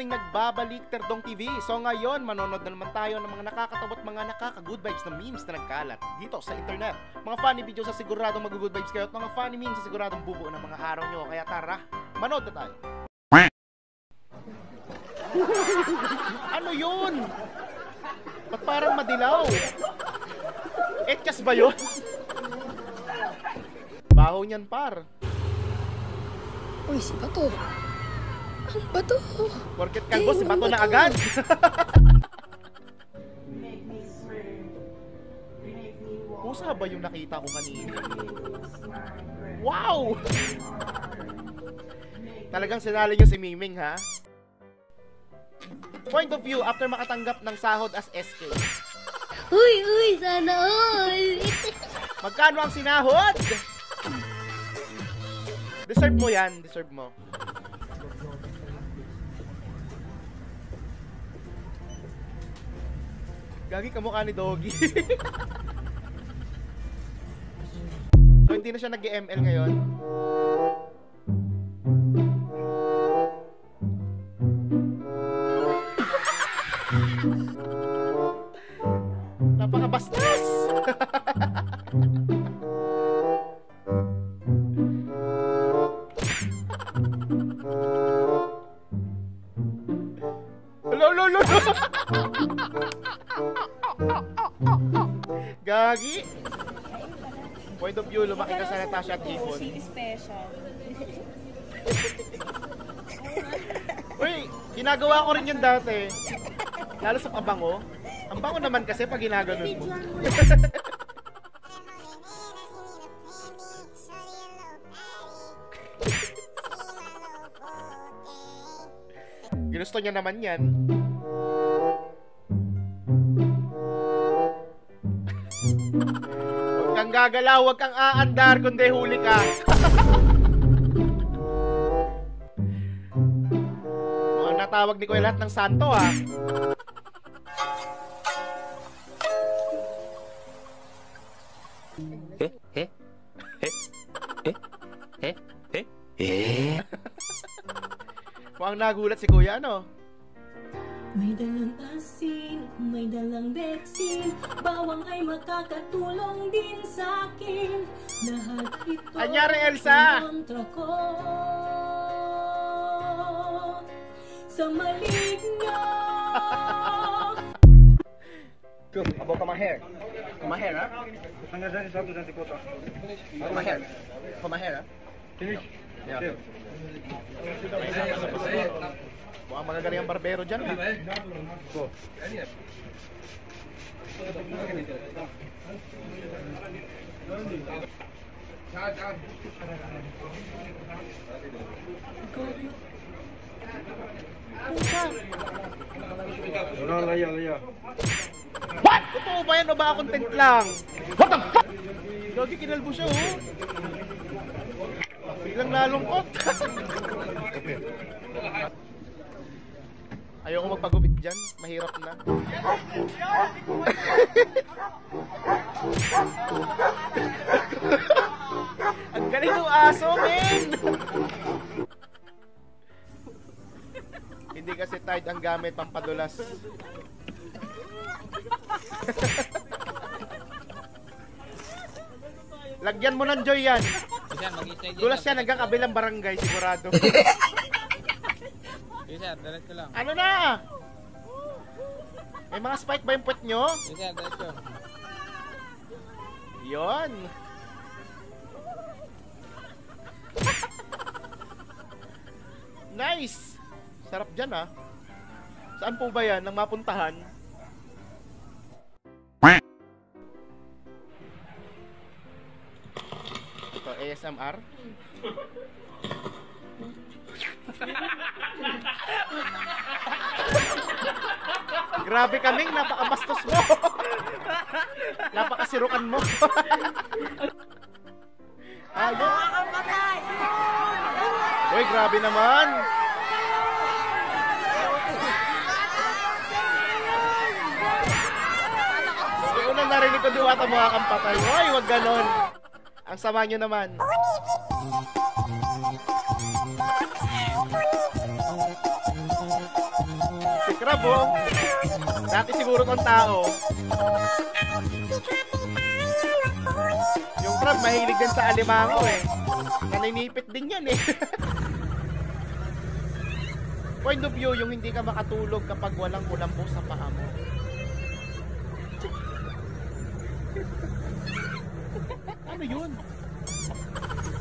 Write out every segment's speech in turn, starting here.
muling nagbabalik Terdong TV. So ngayon, manonood na naman tayo ng mga nakakatawa't mga nakaka-good vibes na memes na nagkalat dito sa internet. Mga funny videos sa siguradong mag-good vibes kayo at mga funny memes sa siguradong bubuo ng mga araw nyo. Kaya tara, manood na tayo. Ano yun? Ba't parang madilaw? Etkas ba yun? Baho niyan, par. Uy, si Bato. Ang Bato. Porket kalbo, si Bato na agad. Pusa ba yung nakita ko kanina? Wow! Talagang sinali niyo si Miming, ha? Point of view after makatanggap ng sahod as SK. Uy, sana all. Magkano ang sinahod? Deserve mo yan, deserve mo. Gagi kamukha ni Doggy. So hindi na siya nag-ML ngayon. Napakabastos! Lolo! Gagi! Point of view, lumaki ka sa Natasha at Ipon. Special. Uy, ginagawa ko rin yun dati. Lalo sa pabango. Ang bango naman kasi pag ginaganon mo. Ginusto niya naman yan. Huwag kang gagalaw, huwag kang aandar, kundi huli ka. Mukhang natawag ni Kuya lahat ng santo, ha. Mukhang nagulat si Kuya, ano? May dalang asin, may dalang beksin, bawang ay makakatulong din sa akin. Lahat ito Anyari, Elsa! kontra ko. Sa maligno. About my hair. My hair, ha? Hanggang dyan sa ato kota. My hair. For my hair, ha? Finish? Yeah. Mukhang magagaling ang barbero dyan, ha? Go. Laya. What? Totoo ba yan o ba content lang? What the fuck? Gagi, kinalbo siya, oh. Biglang nalungkot. Ayoko magpagupit dyan. Mahirap na. Ang galing ng aso, men! Hindi kasi tied ang gamit pampadulas. Lagyan mo ng joy yan. Dulas yan hanggang kabilang barangay, sigurado. Yes sir, diretso lang. Ano na? May mga spike ba yung puwet nyo? Yes sir, diretso. Yon. Nice. Sarap dyan, ha. Saan po ba yan? Nang mapuntahan? Ito, ASMR. Grabe kaming, napakabastos mo. Napakasirukan mo. Ayun. Uy, grabe naman. Hindi ko na narinig ko diwata mga kampatay. Uy, wag ganon. Ang sama nyo naman. Crab, oh. Dati siguro tong tao. Yung crab, mahilig din sa alimango eh. Naninipit din yan eh. Point of view, yung hindi ka makatulog kapag walang kulambo sa paa mo. Ano yun?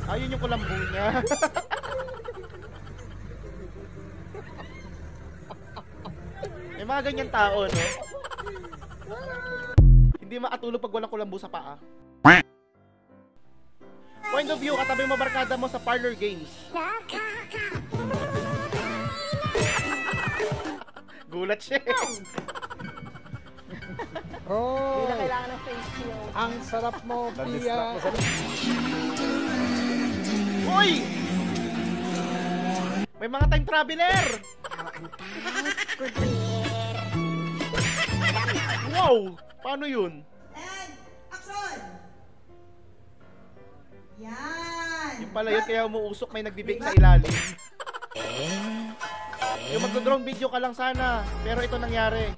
Ayun yung kulambo niya. May mga ganyan tao, no? Hindi makatulog pag walang kulambo sa paa. Point of view, katabi mo barkada mo sa parlor games. Gulat siya. Oh, Hindi na kailangan ng face shield. ang sarap mo, Pia. Uy! May mga time traveler! Wow! Paano yun? And action! Yan! Yung pala yun, kaya umuusok may nagbibig sa ilalim. Yung magdodrone video ka lang sana, pero ito nangyari.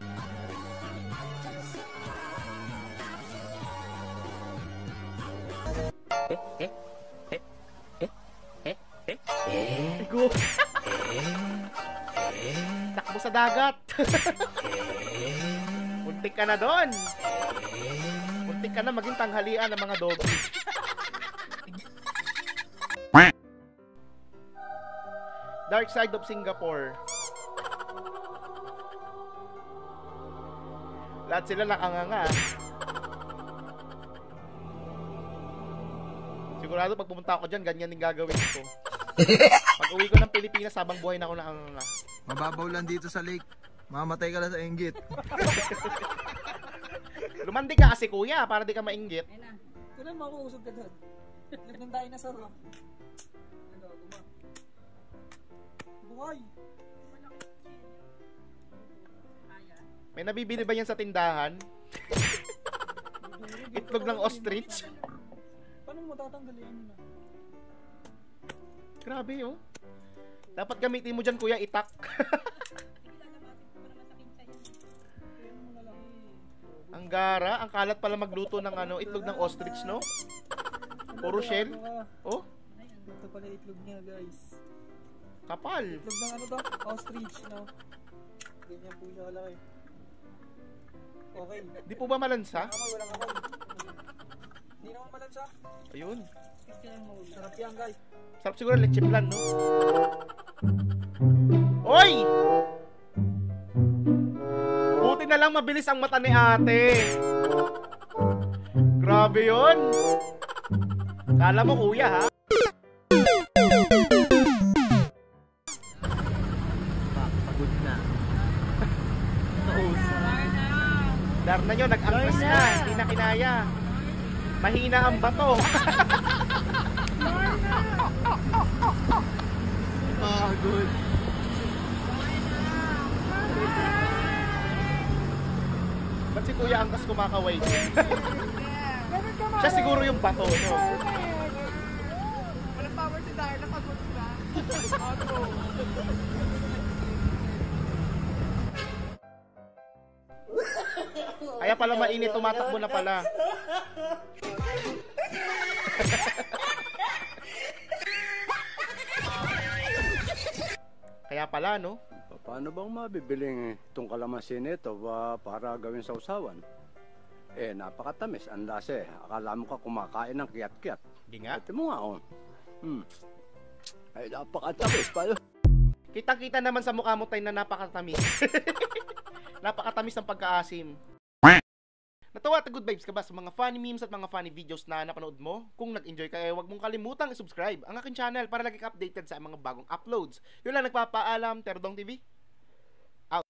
Go! Takbo sa dagat! Muntik ka na doon! Muntik ka na maging tanghalian ng mga doggy. Dark Side of Singapore. Lahat sila nakanganga. Sigurado pag pumunta ako dyan, ganyan din gagawin ko. Pag uwi ko ng Pilipinas, habang buhay na ako nakanganga. Mababaw lang dito sa lake. Mamatay ka lang sa inggit. Lumandi ka kasi kuya, para di ka mainggit. Ito na, makuusog ka doon. Nagnan tayo na sa rock. Buhay! May nabibili ba yan sa tindahan? Itlog ng ostrich? Paano mo tatanggalin yun na? Grabe oh. Dapat gamitin mo dyan kuya, itak. Ang gara, ang kalat pala magluto ng ano, itlog ng ostrich, no? Puro shell. Oh, Ito pala itlog niya, guys. kapal. Itlog ng ano to? Ostrich, no? Ganyan po siya kalaki. Okay. Di po ba malansa? Walang amoy. Hindi naman malansa. Ayun. Sarap yan, guys. Sarap siguro leche plan, no? Oy! Buti na lang mabilis ang mata ni ate. Grabe yun. Kala mo kuya, ha? Pagod na. Darna nyo, nag-angkas na. Hindi na kinaya. Mahina ang bato. Pagod. Ba't si Kuya Angkas kumakaway din? Siya siguro yung bato, no? Walang power si Darla, pagod ba? Kaya pala mainit, tumatakbo na pala. Kaya pala, no? Paano bang mabibiling itong kalamansi nito para gawin sa usawan? Eh, napakatamis, ang lasa eh. Akala mo ka kumakain ng kiyat-kiyat. Hindi nga. Ito mo nga, oh. Ay, napakatamis pa yun. Kitang-kita naman sa mukha mo tayo na napakatamis. Napakatamis ng pagkaasim. Natawa at good vibes ka ba sa mga funny memes at mga funny videos na napanood mo? Kung nag-enjoy ka, huwag mong kalimutang i-subscribe ang aking channel para lagi ka updated sa mga bagong uploads. Yun lang, nagpapaalam, Terdong TV. Out.